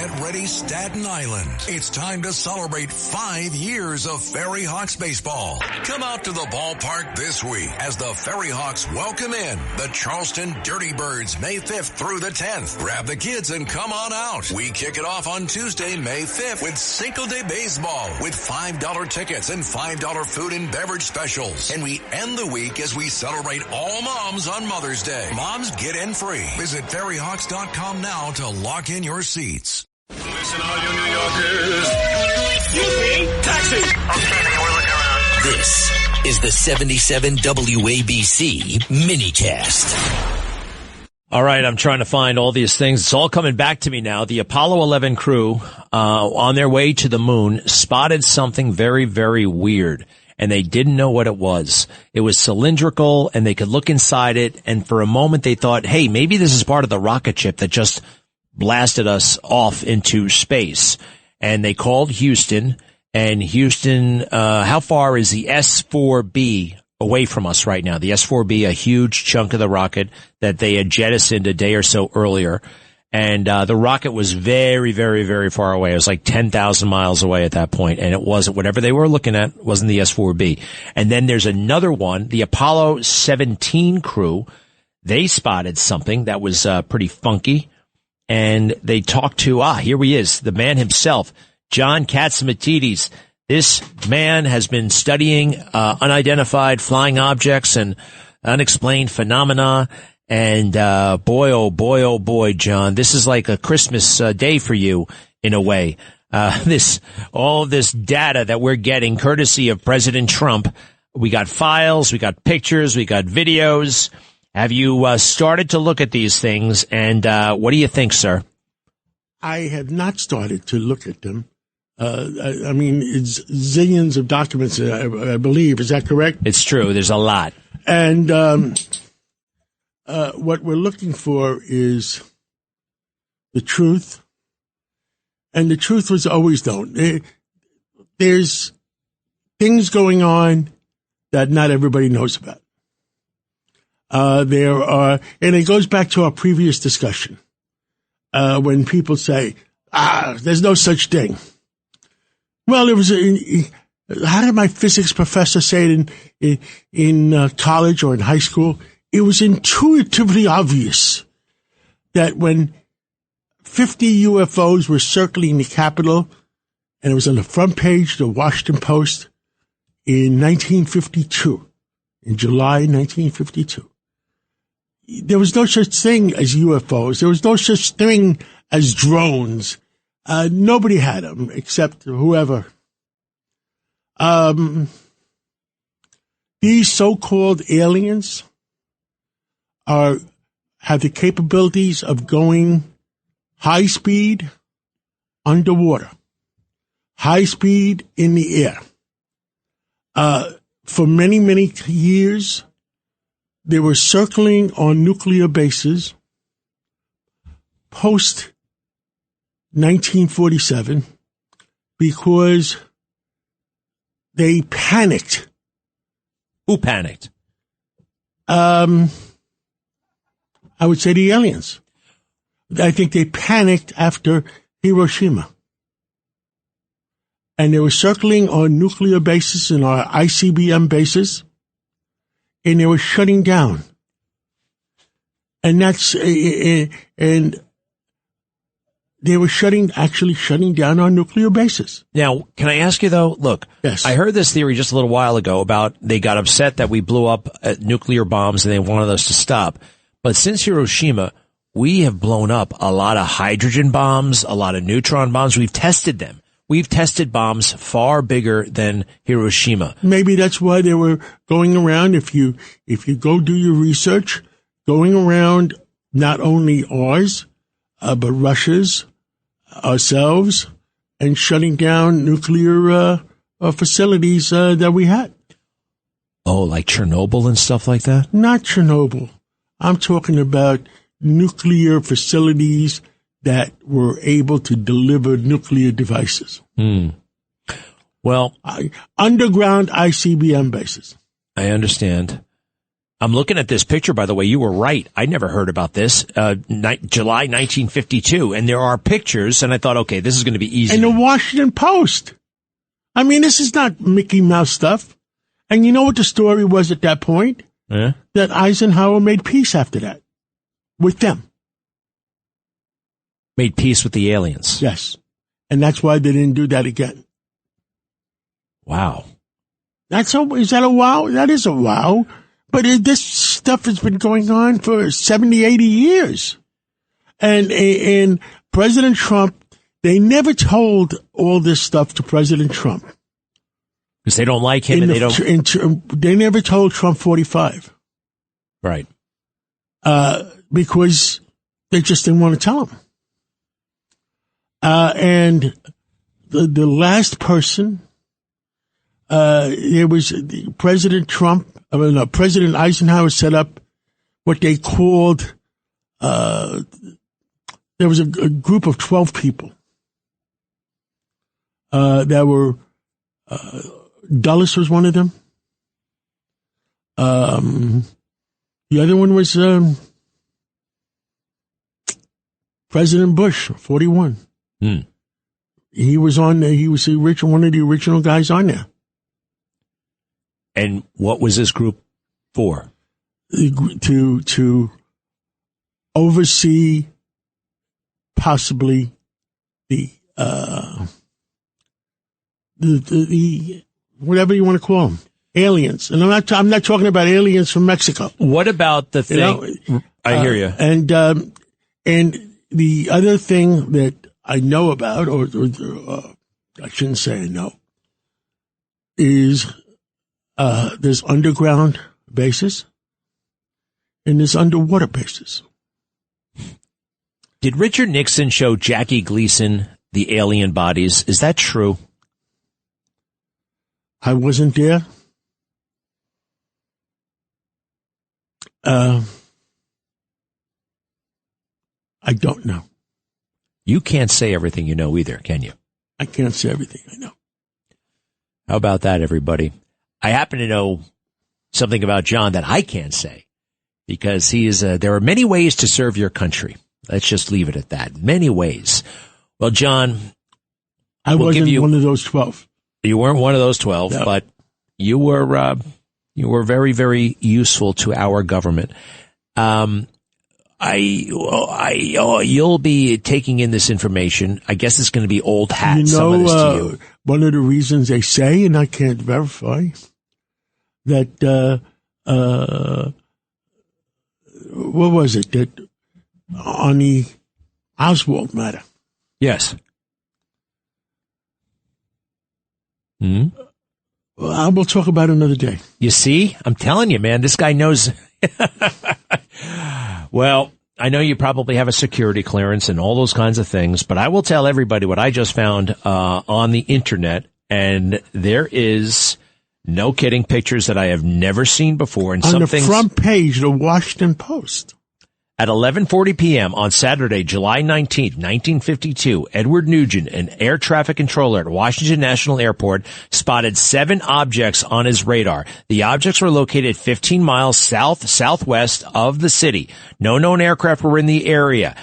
Get ready, Staten Island. It's time to celebrate 5 years of Ferry Hawks baseball. Come out to the ballpark this week as the Ferry Hawks welcome in the Charleston Dirty Birds May 5th through the 10th. Grab the kids and come on out. We kick it off on Tuesday, May 5th with Cinco de Baseball with $5 tickets and $5 food and beverage specials. And we end the week as we celebrate all moms on Mother's Day. Moms get in free. Visit ferryhawks.com now to lock in your seats. Listen, all you New Yorkers. Excuse me, taxi. Okay, we're looking around. This is the 77 WABC minicast. All right, I'm trying to find all these things. It's all coming back to me now. The Apollo 11 crew, on their way to the moon, spotted something very, very weird, and they didn't know what it was. It was cylindrical, and they could look inside it, and for a moment they thought, hey, maybe this is part of the rocket ship that just blasted us off into space. And they called Houston, and Houston, how far is the S-4B away from us right now? The S-4B, a huge chunk of the rocket that they had jettisoned a day or so earlier. And the rocket was very, very, very far away. It was like 10,000 miles away at that point, and it wasn't whatever they were looking at wasn't the S-4B. And then there's another one, the Apollo 17 crew. They spotted something that was pretty funky. And they talked to, here he is, the man himself, John Catsimatidis. This man has been studying unidentified flying objects and unexplained phenomena. And boy, oh boy, John, this is like a Christmas day for you in a way. All this data that we're getting courtesy of President Trump. We got files, we got pictures, we got videos. Have you started to look at these things, and what do you think, sir? I have not started to look at them. I mean, it's zillions of documents, I believe. Is that correct? It's true. There's a lot. And what we're looking for is the truth. And the truth was always known. There's things going on that not everybody knows about. There are, and it goes back to our previous discussion, when people say, there's no such thing. Well, it was, how did my physics professor say it in college or in high school? It was intuitively obvious that when 50 UFOs were circling the Capitol, and it was on the front page of the Washington Post in 1952, in July 1952. There was no such thing as UFOs. There was no such thing as drones. Nobody had them except whoever. These so-called aliens have the capabilities of going high speed underwater, high speed in the air. For many, many years, they were circling on nuclear bases post-1947 because they panicked. Who panicked? I would say the aliens. I think they panicked after Hiroshima. And they were circling on nuclear bases and our ICBM bases. And they were shutting down. And and they were actually shutting down our nuclear bases. Now, can I ask you though, look, yes. I heard this theory just a little while ago about they got upset that we blew up nuclear bombs and they wanted us to stop. But since Hiroshima, we have blown up a lot of hydrogen bombs, a lot of neutron bombs. We've tested them. We've tested bombs far bigger than Hiroshima. Maybe that's why they were going around. If you go do your research, going around not only ours, but Russia's, ourselves, and shutting down nuclear facilities that we had. Oh, like Chernobyl and stuff like that? Not Chernobyl. I'm talking about nuclear facilities that were able to deliver nuclear devices. Well, underground ICBM bases. I understand. I'm looking at this picture, by the way. You were right. I never heard about this. July 1952. And there are pictures, and I thought, okay, this is going to be easy. In the Washington Post. I mean, this is not Mickey Mouse stuff. And you know what the story was at that point? Yeah. That Eisenhower made peace after that. With them. Made peace with the aliens. Yes. And that's why they didn't do that again. Wow. Is that a wow? That is a wow. But this stuff has been going on for 70, 80 years. And President Trump, they never told all this stuff to President Trump. Because they don't like him They never told Trump 45. Right. Because they just didn't want to tell him. And the last person, it was President Eisenhower set up what they called, there was a group of 12 people, that were, Dulles was one of them. The other one was, President Bush, 41. He was on there. He was one of the original guys on there. And what was this group for? To oversee possibly the whatever you want to call them, aliens. And I'm not talking about aliens from Mexico. What about the thing? I hear you. And the other thing that I know about, or I shouldn't say I know, is there's underground bases and there's underwater bases. Did Richard Nixon show Jackie Gleason the alien bodies? Is that true? I wasn't there. I don't know. You can't say everything you know either, can you? I can't say everything I know. How about that, everybody? I happen to know something about John that I can't say because he is, there are many ways to serve your country. Let's just leave it at that. Many ways. Well, John, I wasn't one of those 12. You weren't one of those 12, no. But you were very, very useful to our government. You'll be taking in this information. I guess it's going to be old hat. Some of this to you. One of the reasons they say, and I can't verify, that, what was it? That on the Oswald matter. Yes. Well, we'll talk about it another day. You see? I'm telling you, man, this guy knows. Well, I know you probably have a security clearance and all those kinds of things, but I will tell everybody what I just found on the internet, and there is, no kidding, pictures that I have never seen before. And on the front page of the Washington Post. At 11:40 p.m. on Saturday, July 19th, 1952, Edward Nugent, an air traffic controller at Washington National Airport, spotted 7 objects on his radar. The objects were located 15 miles southwest of the city. No known aircraft were in the area.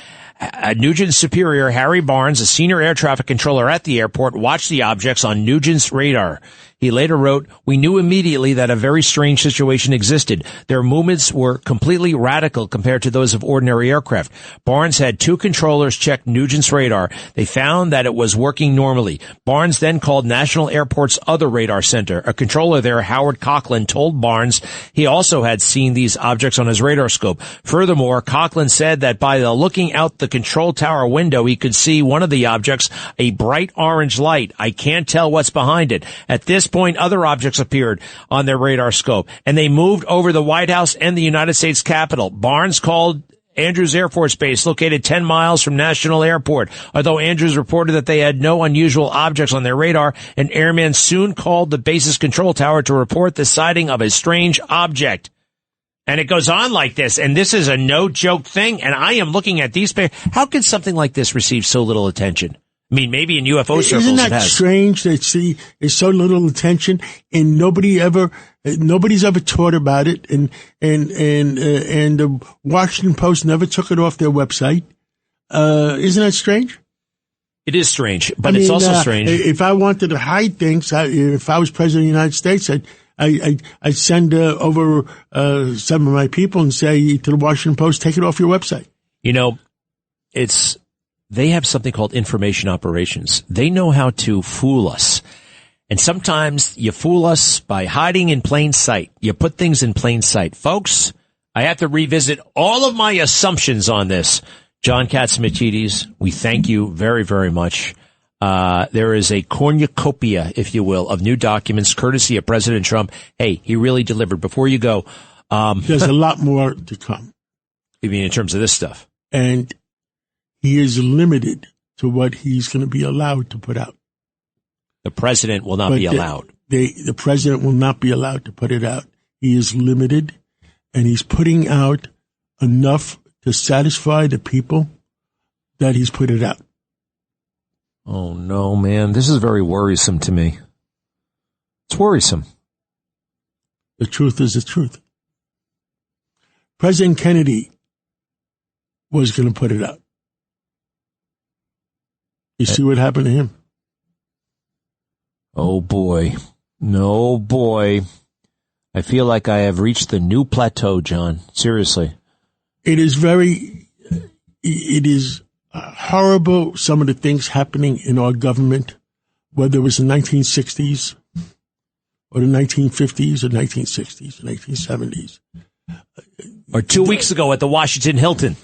Nugent's superior, Harry Barnes, a senior air traffic controller at the airport, watched the objects on Nugent's radar. He later wrote, "We knew immediately that a very strange situation existed. Their movements were completely radical compared to those of ordinary aircraft. Barnes had 2 controllers check Nugent's radar. They found that it was working normally. Barnes then called National Airport's other radar center. A controller there, Howard Coughlin, told Barnes he also had seen these objects on his radar scope. Furthermore, Coughlin said that by looking out the control tower window, he could see one of the objects, a bright orange light. I can't tell what's behind it. At this point, other objects appeared on their radar scope, and they moved over the White House and the United States Capitol. Barnes called Andrews Air Force Base, located 10 miles from National Airport. Although Andrews reported that they had no unusual objects on their radar, an airman soon called the base's control tower to report the sighting of a strange object." And it goes on like this, and this is a no-joke thing, and I am looking at these. How can something like this receive so little attention? I mean, maybe in UFO circles Isn't it that has. strange that there's so little attention and nobody's ever taught about it, and the Washington Post never took it off their website. Isn't that strange? It is strange, but it's also strange. If I wanted to hide things, if I was president of the United States, I'd send over some of my people and say to the Washington Post, take it off your website. You know, they have something called information operations. They know how to fool us. And sometimes you fool us by hiding in plain sight. You put things in plain sight. Folks, I have to revisit all of my assumptions on this. John Catsimatidis, we thank you very, very much. There is a cornucopia, if you will, of new documents courtesy of President Trump. Hey, he really delivered. Before you go, there's a lot more to come. I mean, in terms of this stuff. And he is limited to what he's going to be allowed to put out. The president will not be allowed. The president will not be allowed to put it out. He is limited, and he's putting out enough to satisfy the people that he's put it out. Oh, no, man. This is very worrisome to me. It's worrisome. The truth is the truth. President Kennedy was going to put it out. You see what happened to him? Oh, boy. No, boy. I feel like I have reached the new plateau, John. Seriously. It is horrible, some of the things happening in our government, whether it was the 1960s or the 1950s or 1960s, 1970s. Or 2 weeks ago at the Washington Hilton.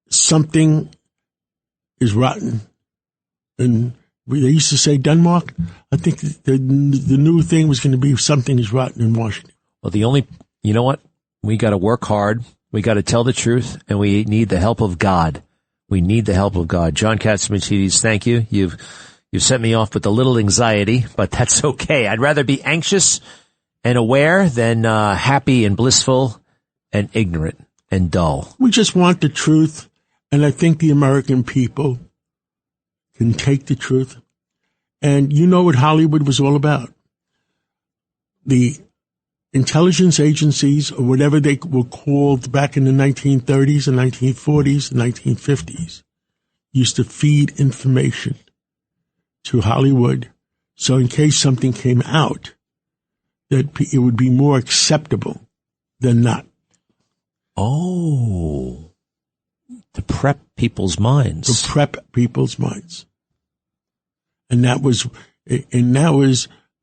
Something is rotten. And they used to say Denmark. I think the new thing was going to be something is rotten in Washington. Well, you know what? We got to work hard. We got to tell the truth, and we need the help of God. We need the help of God. John Catsimatidis, thank you. You've sent me off with a little anxiety, but that's okay. I'd rather be anxious and aware than happy and blissful and ignorant and dull. We just want the truth, and I think the American people can take the truth. And you know what Hollywood was all about. The intelligence agencies, or whatever they were called back in the 1930s and 1940s and 1950s, used to feed information to Hollywood. So in case something came out, that it would be more acceptable than not. Oh, to prep people's minds. To prep people's minds. And that was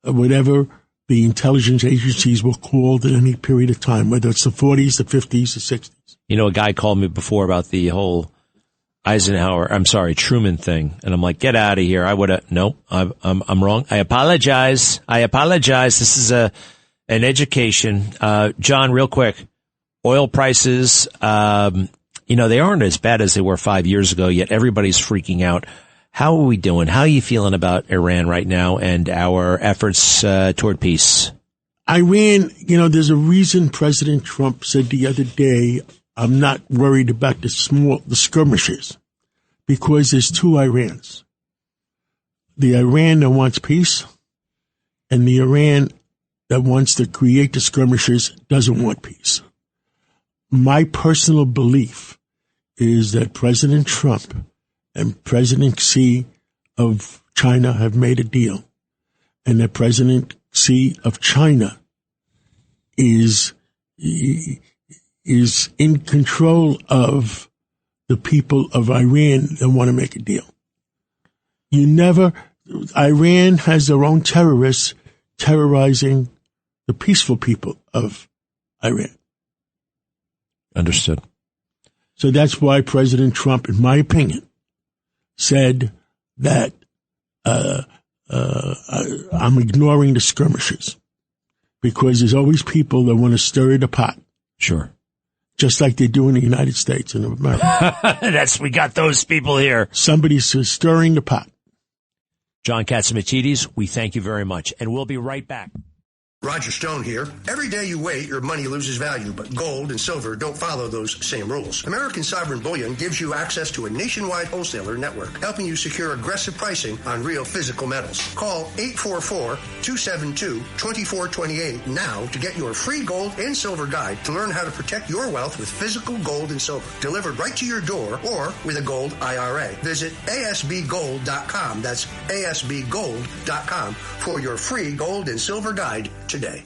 whatever the intelligence agencies were called at any period of time, whether it's the 40s, the 50s, the 60s. You know, a guy called me before about the whole Truman thing. And I'm like, get out of here. No, I'm wrong. I apologize. This is an education. John, real quick, oil prices, they aren't as bad as they were 5 years ago, yet everybody's freaking out. How are we doing? How are you feeling about Iran right now and our efforts toward peace? Iran, there's a reason President Trump said the other day, I'm not worried about the skirmishes, because there's two Irans. The Iran that wants peace and the Iran that wants to create the skirmishes doesn't want peace. My personal belief is that President Trump and President Xi of China have made a deal, and that President Xi of China is in control of the people of Iran that want to make a deal. Iran has their own terrorists terrorizing the peaceful people of Iran. Understood. So that's why President Trump, in my opinion, said that I'm ignoring the skirmishes, because there's always people that want to stir the pot. Sure. Just like they do in the United States and America. We got those people here. Somebody's stirring the pot. John Catsimatidis, we thank you very much, and we'll be right back. Roger Stone here. Every day you wait, your money loses value, but gold and silver don't follow those same rules. American Sovereign Bullion gives you access to a nationwide wholesaler network, helping you secure aggressive pricing on real physical metals. Call 844-272-2428 now to get your free gold and silver guide to learn how to protect your wealth with physical gold and silver, delivered right to your door or with a gold IRA. Visit ASBGold.com. That's ASBGold.com for your free gold and silver guide today.